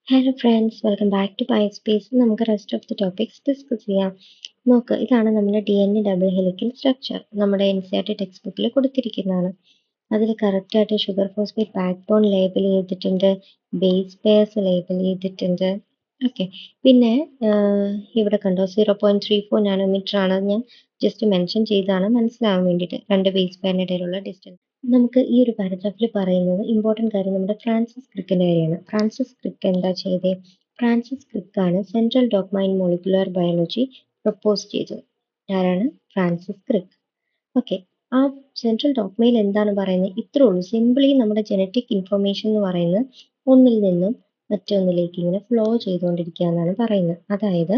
Hello friends, welcome back to PySpace. നമുക്ക് rest of the topics discuss ചെയ്യാം. നോക്ക്, ഇതാണ് നമ്മുടെ DNA ഡബിൾ ഹെലിക്കൽ സ്ട്രക്ചർ. നമ്മുടെ NCERT ടെക്സ്റ്റ് ബുക്കിൽ കൊടുത്തിരിക്കുന്നതാണ്. അതിൽ കറക്റ്റായിട്ട് sugar phosphate backbone label ചെയ്തിട്ടുണ്ട്, ബേസ് പെയർസ് ലേബൽ ചെയ്തിട്ടുണ്ട്. ഓക്കെ, പിന്നെ ഇവിടെ കണ്ടോ 0.34 നാനോമീറ്റർ ആണ്. ഞാൻ ജസ്റ്റ് മെൻഷൻ ചെയ്താണ് മനസ്സിലാവാൻ വേണ്ടിയിട്ട്, രണ്ട് ബേസ് പെയറിൻ്റെ ഇടയിലുള്ള ഡിസ്റ്റൻസ്. നമുക്ക് ഈ ഒരു പാരഗ്രാഫിൽ പറയുന്നത് ഇമ്പോർട്ടൻറ്റ് കാര്യം നമ്മുടെ ഫ്രാൻസിസ് ക്രിക്കിൻ്റെ കാര്യമാണ്. ഫ്രാൻസിസ് ക്രിക്ക് എന്താ ചെയ്തത്? ഫ്രാൻസിസ് ക്രിക്കാണ് central dogma in molecular biology propose ചെയ്തത്. ആരാണ്? Francis Crick. ഓക്കെ, ആ സെൻട്രൽ ഡോഗ്മയിൽ എന്താണ് പറയുന്നത്? ഇത്രേ ഉള്ളൂ. സിംപിളി നമ്മുടെ ജനറ്റിക് ഇൻഫർമേഷൻ എന്ന് പറയുന്നത് ഒന്നിൽ നിന്നും മറ്റൊന്നിലേക്ക് ഇങ്ങനെ ഫ്ലോ ചെയ്തുകൊണ്ടിരിക്കുക എന്നാണ് പറയുന്നത്. അതായത്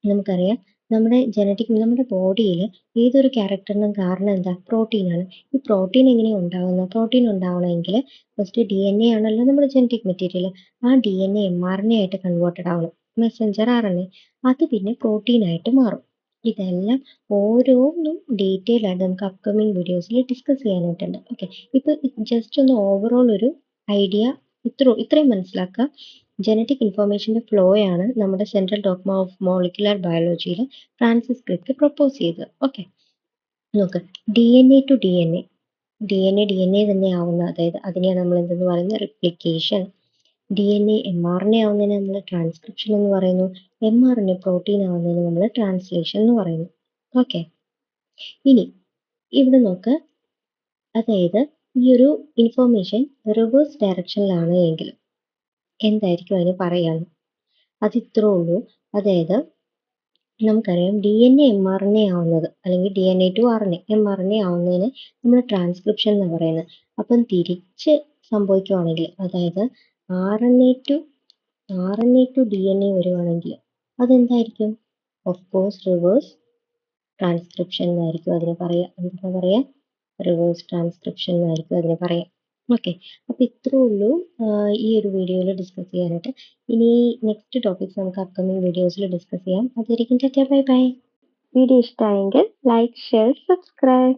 നമുക്കറിയാം, നമ്മുടെ ബോഡിയിൽ ഏതൊരു ക്യാരക്ടറിനും കാരണം എന്താ? പ്രോട്ടീനാണ്. ഈ പ്രോട്ടീൻ എങ്ങനെയാണ് ഉണ്ടാകുന്നത്? പ്രോട്ടീൻ ഉണ്ടാവണമെങ്കിൽ ഫസ്റ്റ് DNA ആണല്ലോ നമ്മുടെ ജനറ്റിക് മെറ്റീരിയൽ. ആ DNA mRNA ആയിട്ട് കൺവേർട്ടഡ് ആവണം, മെസ്സഞ്ചർ RNA. അത് പിന്നെ പ്രോട്ടീനായിട്ട് മാറും. ഇതെല്ലാം ഓരോന്നും ഡീറ്റെയിൽ ആയിട്ട് നമുക്ക് അപ്കമിങ് വീഡിയോസിൽ ഡിസ്കസ് ചെയ്യാനായിട്ടുണ്ട്. ഓക്കെ, ഇപ്പോൾ ജസ്റ്റ് ഒന്ന് ഓവറോൾ ഒരു ഐഡിയ ഇത്രയും മനസ്സിലാക്കുക. ജനറ്റിക് ഇൻഫർമേഷൻ്റെ ഫ്ലോയാണ് നമ്മുടെ സെൻട്രൽ ഡോഗ്മ ഓഫ് മോളിക്കുലർ ബയോളജിയിൽ ഫ്രാൻസിസ് ക്രിക്ക് പ്രപ്പോസ് ചെയ്തത്. ഓക്കെ, നോക്ക്, DNA ടു DNA, DNA തന്നെ ആവുന്ന, അതായത് അതിനെയാണ് നമ്മൾ എന്തെന്ന് പറയുന്നത്? റിപ്ലിക്കേഷൻ. DNA mRNA ആവുന്നതിന് നമ്മൾ ട്രാൻസ്ക്രിപ്ഷൻ എന്ന് പറയുന്നു. mRNA പ്രോട്ടീൻ ആവുന്നതിന് നമ്മൾ ട്രാൻസ്ലേഷൻ എന്ന് പറയുന്നു. ഓക്കെ, ഇനി ഇവിടെ നോക്ക്, അതായത് ഈ ഒരു ഇൻഫർമേഷൻ റിവേഴ്സ് ഡയറക്ഷനിലാണ് എങ്കിൽ എന്തായിരിക്കും അതിന് പറയാന്ന്? അത് ഇത്രേ ഉള്ളൂ. അതായത് നമുക്കറിയാം DNA mRNA ആവുന്നത്, അല്ലെങ്കിൽ DNA ടു RNA, mRNA ആവുന്നതിന് നമ്മൾ ട്രാൻസ്ക്രിപ്ഷൻ എന്ന് പറയുന്നത്. അപ്പം തിരിച്ച് സംഭവിക്കുവാണെങ്കിൽ, അതായത് RNA ടു DNA വരുവാണെങ്കിൽ അതെന്തായിരിക്കും? ഓഫ് കോഴ്സ് റിവേഴ്സ് ട്രാൻസ്ക്രിപ്ഷൻ എന്നായിരിക്കും അതിന് പറയുക. എന്താ പറയുക? റിവേഴ്സ് ട്രാൻസ്ക്രിപ്ഷൻ എന്നായിരിക്കും അതിന് പറയുക. ഓക്കെ, അപ്പോൾ ഇത്രേ ഉള്ളൂ ഈ ഒരു വീഡിയോയിൽ ഡിസ്കസ് ചെയ്യാനായിട്ട്. ഇനി നെക്സ്റ്റ് ടോപ്പിക്സ് നമുക്ക് അപ്കമിങ് വീഡിയോസിൽ ഡിസ്കസ് ചെയ്യാം. അതായിരിക്കും. Tata, bye bye. വീഡിയോ ഇഷ്ടമായെങ്കിൽ ലൈക്ക്, ഷെയർ, സബ്സ്ക്രൈബ്.